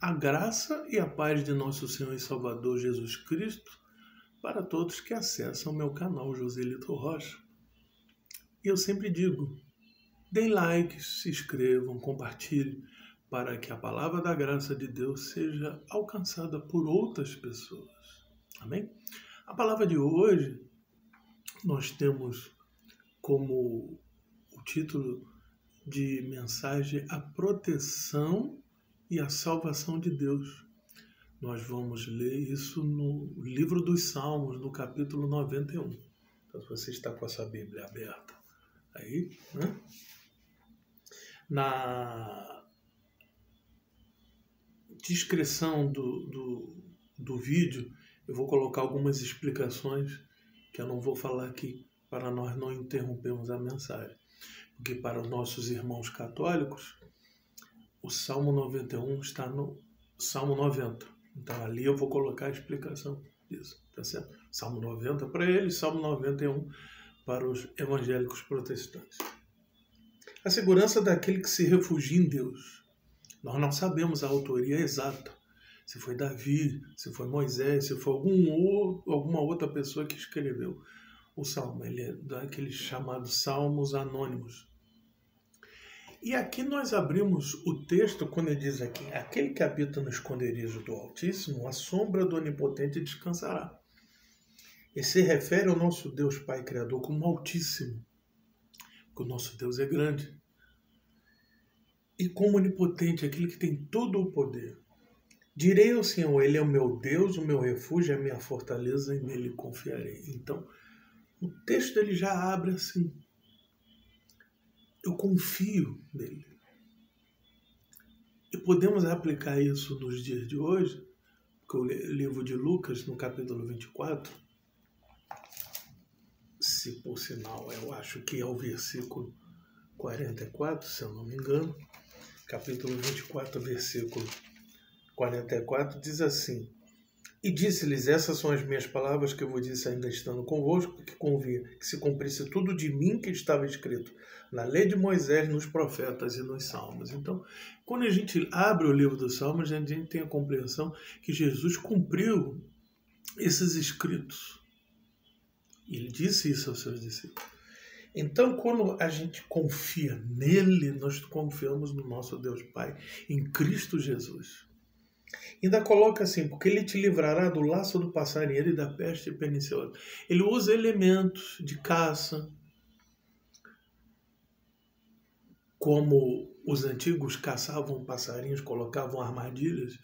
A graça e a paz de nosso Senhor e Salvador Jesus Cristo para todos que acessam meu canal Joselito Rocha. E eu sempre digo, deem like, se inscrevam, compartilhem, para que a palavra da graça de Deus seja alcançada por outras pessoas. Amém? A palavra de hoje, nós temos como o título de mensagem a proteção e a salvação de Deus. Nós vamos ler isso no livro dos Salmos, no capítulo 91. Então, se você está com a sua Bíblia aberta aí, né? Na descrição do vídeo, eu vou colocar algumas explicações que eu não vou falar aqui, para nós não interrompermos a mensagem. Porque para os nossos irmãos católicos, o Salmo 91 está no Salmo 90. Então ali eu vou colocar a explicação disso, tá certo? Salmo 90 para eles, Salmo 91 para os evangélicos protestantes. A segurança daquele que se refugia em Deus. Nós não sabemos a autoria exata. Se foi Davi, se foi Moisés, se foi alguma outra pessoa que escreveu o Salmo. Ele é daqueles chamados Salmos Anônimos. E aqui nós abrimos o texto quando ele diz aqui: aquele que habita no esconderijo do Altíssimo, a sombra do Onipotente descansará. E se refere ao nosso Deus Pai Criador como Altíssimo, porque o nosso Deus é grande. E como Onipotente, aquele que tem todo o poder. Direi ao Senhor, Ele é o meu Deus, o meu refúgio, a minha fortaleza, e nele confiarei. Então, o texto ele já abre assim: eu confio nele. E podemos aplicar isso nos dias de hoje, porque o livro de Lucas, no capítulo 24, se por sinal eu acho que é o versículo 44, se eu não me engano, capítulo 24, versículo 44, diz assim: e disse-lhes, essas são as minhas palavras que eu vos disse ainda estando convosco, porque convinha que se cumprisse tudo de mim que estava escrito na lei de Moisés, nos profetas e nos salmos. Então, quando a gente abre o livro dos Salmos, a gente tem a compreensão que Jesus cumpriu esses escritos. Ele disse isso aos seus discípulos. Então, quando a gente confia nele, nós confiamos no nosso Deus Pai, em Cristo Jesus. Ainda coloca assim, porque ele te livrará do laço do passarinheiro e da peste perniciosa. Ele usa elementos de caça, como os antigos caçavam passarinhos, colocavam armadilhas.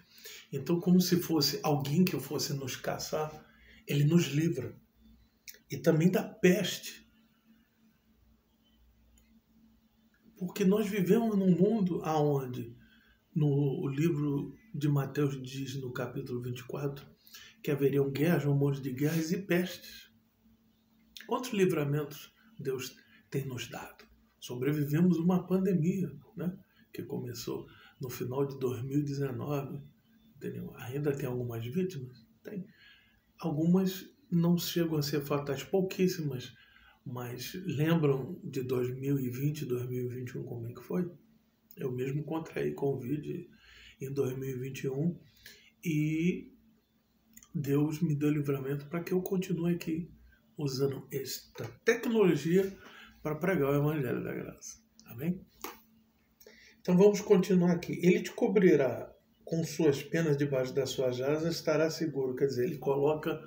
Então, como se fosse alguém que fosse nos caçar, ele nos livra. E também da peste. Porque nós vivemos num mundo onde, no livro de Mateus diz, no capítulo 24, que haveriam guerras, rumores de guerras e pestes. Quantos livramentos Deus tem nos dado? Sobrevivemos uma pandemia, né, que começou no final de 2019. Entendeu? Ainda tem algumas vítimas? Tem. Algumas não chegam a ser fatais, pouquíssimas, mas lembram de 2020, 2021, como é que foi? Eu mesmo contraí Covid em 2021 e Deus me deu livramento para que eu continue aqui usando esta tecnologia para pregar o Evangelho da Graça. Amém? Então vamos continuar aqui. Ele te cobrirá com suas penas debaixo das suas asas, estará seguro. Quer dizer, ele coloca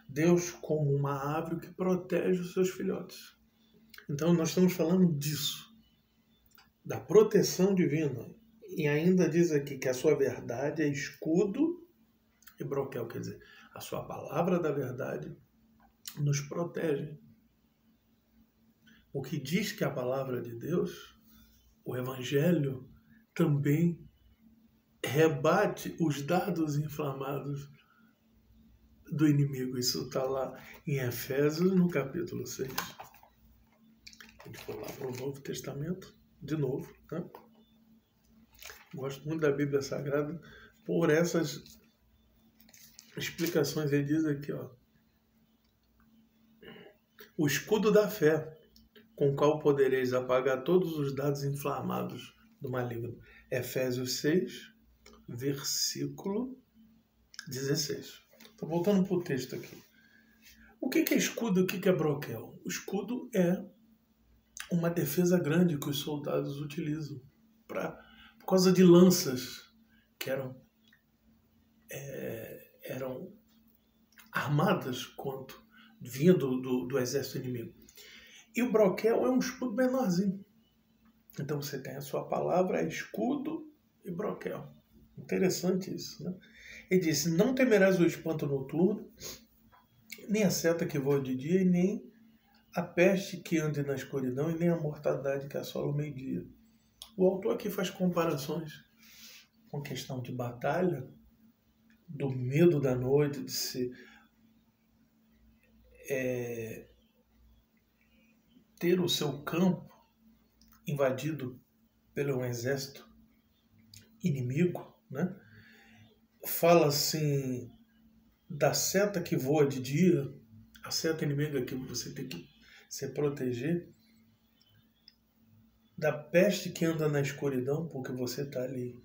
Deus como uma árvore que protege os seus filhotes. Então nós estamos falando disso, da proteção divina. E ainda diz aqui que a sua verdade é escudo e broquel, quer dizer, a sua palavra da verdade nos protege. O que diz que a palavra de Deus, o Evangelho, também rebate os dardos inflamados do inimigo. Isso está lá em Efésios, no capítulo 6. A gente for lá para o Novo Testamento, de novo, tá? Gosto muito da Bíblia Sagrada por essas explicações. Ele diz aqui, ó, o escudo da fé, com o qual podereis apagar todos os dardos inflamados do maligno. Efésios 6, versículo 16. Estou voltando para o texto aqui. O que é escudo e o que é broquel? O escudo é uma defesa grande que os soldados utilizam por causa de lanças que eram armadas quanto vindo do exército inimigo. E o broquel é um escudo menorzinho. Então você tem a sua palavra, é escudo e broquel. Interessante isso, né? Ele disse, não temerás o espanto noturno, nem a seta que voa de dia, e nem a peste que ande na escuridão, e nem a mortandade que assola o meio-dia. O autor aqui faz comparações com questão de batalha, do medo da noite, de se ter o seu campo invadido pelo exército inimigo, né? Fala assim da seta que voa de dia, a seta inimiga que você tem que se proteger, da peste que anda na escuridão, porque você está ali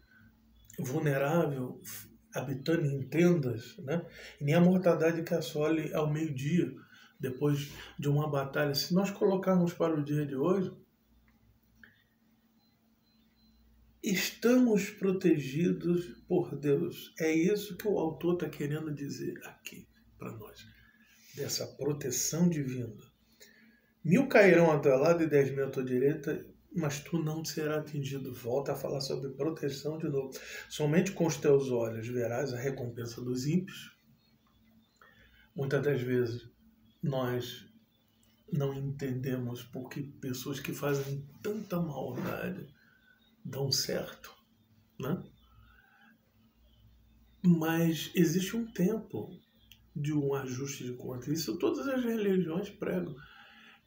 vulnerável, habitando em tendas, né? E nem a mortandade que assole ao meio-dia, depois de uma batalha. Se nós colocarmos para o dia de hoje, estamos protegidos por Deus. É isso que o autor está querendo dizer aqui para nós, dessa proteção divina. 1000 cairão ao teu lado e 10.000 à tua direita, mas tu não serás atingido. Volta a falar sobre proteção de novo. Somente com os teus olhos verás a recompensa dos ímpios. Muitas das vezes nós não entendemos porque pessoas que fazem tanta maldade dão certo, né? Mas existe um tempo de um ajuste de contas. Isso todas as religiões pregam,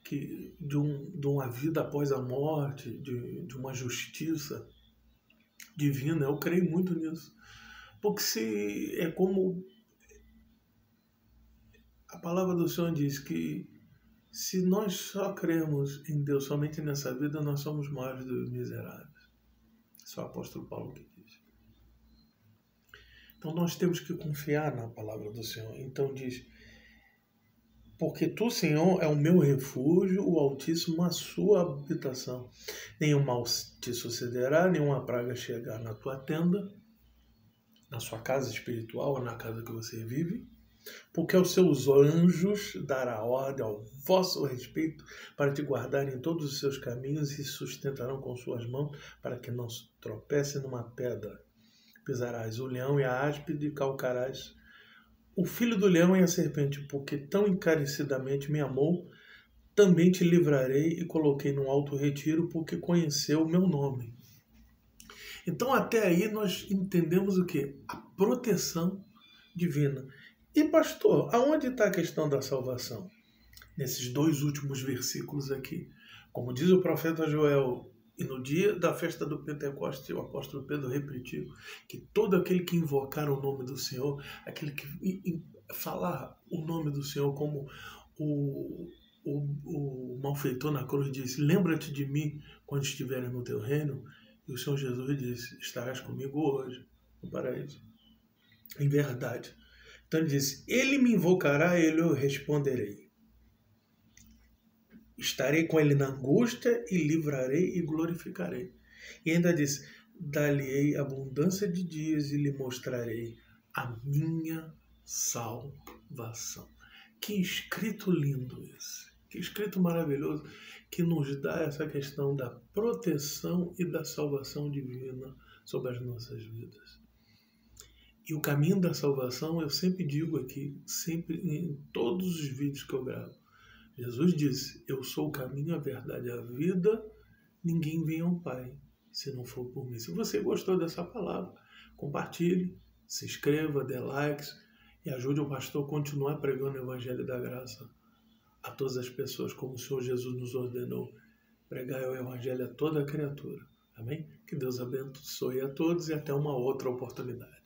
que de uma vida após a morte, de uma justiça divina. Eu creio muito nisso. Porque se é como a palavra do Senhor diz, que se nós só cremos em Deus somente nessa vida, nós somos maiores dos miseráveis. Isso é o apóstolo Paulo que diz. Então nós temos que confiar na palavra do Senhor. Então diz, porque tu, Senhor, é o meu refúgio, o Altíssimo a sua habitação. Nenhum mal te sucederá, nenhuma praga chegar na tua tenda, na sua casa espiritual ou na casa que você vive, porque aos seus anjos dará ordem ao vosso respeito para te guardar em todos os seus caminhos e sustentarão com suas mãos para que não tropece numa pedra. Pisarás o leão e a áspide e calcarás o filho do leão e a serpente, porque tão encarecidamente me amou, também te livrarei e coloquei num alto retiro, porque conheceu o meu nome. Então até aí nós entendemos o quê? A proteção divina. E pastor, aonde está a questão da salvação? Nesses 2 últimos versículos aqui. Como diz o profeta Joel, e no dia da festa do Pentecostes, o apóstolo Pedro repetiu que todo aquele que invocar o nome do Senhor, aquele que falar o nome do Senhor, como o malfeitor na cruz disse, lembra-te de mim quando estiveres no teu reino, e o Senhor Jesus disse, estarás comigo hoje no paraíso. Em verdade. Então ele disse, ele me invocará, ele eu responderei. Estarei com ele na angústia e livrarei e glorificarei. E ainda disse, dar-lhe-ei abundância de dias e lhe mostrarei a minha salvação. Que escrito lindo esse. Que escrito maravilhoso que nos dá essa questão da proteção e da salvação divina sobre as nossas vidas. E o caminho da salvação, eu sempre digo aqui, sempre em todos os vídeos que eu gravo, Jesus disse, eu sou o caminho, a verdade e a vida, ninguém vem ao Pai se não for por mim. Se você gostou dessa palavra, compartilhe, se inscreva, dê likes e ajude o pastor a continuar pregando o Evangelho da Graça a todas as pessoas, como o Senhor Jesus nos ordenou, pregar o Evangelho a toda a criatura. Amém? Que Deus abençoe a todos e até uma outra oportunidade.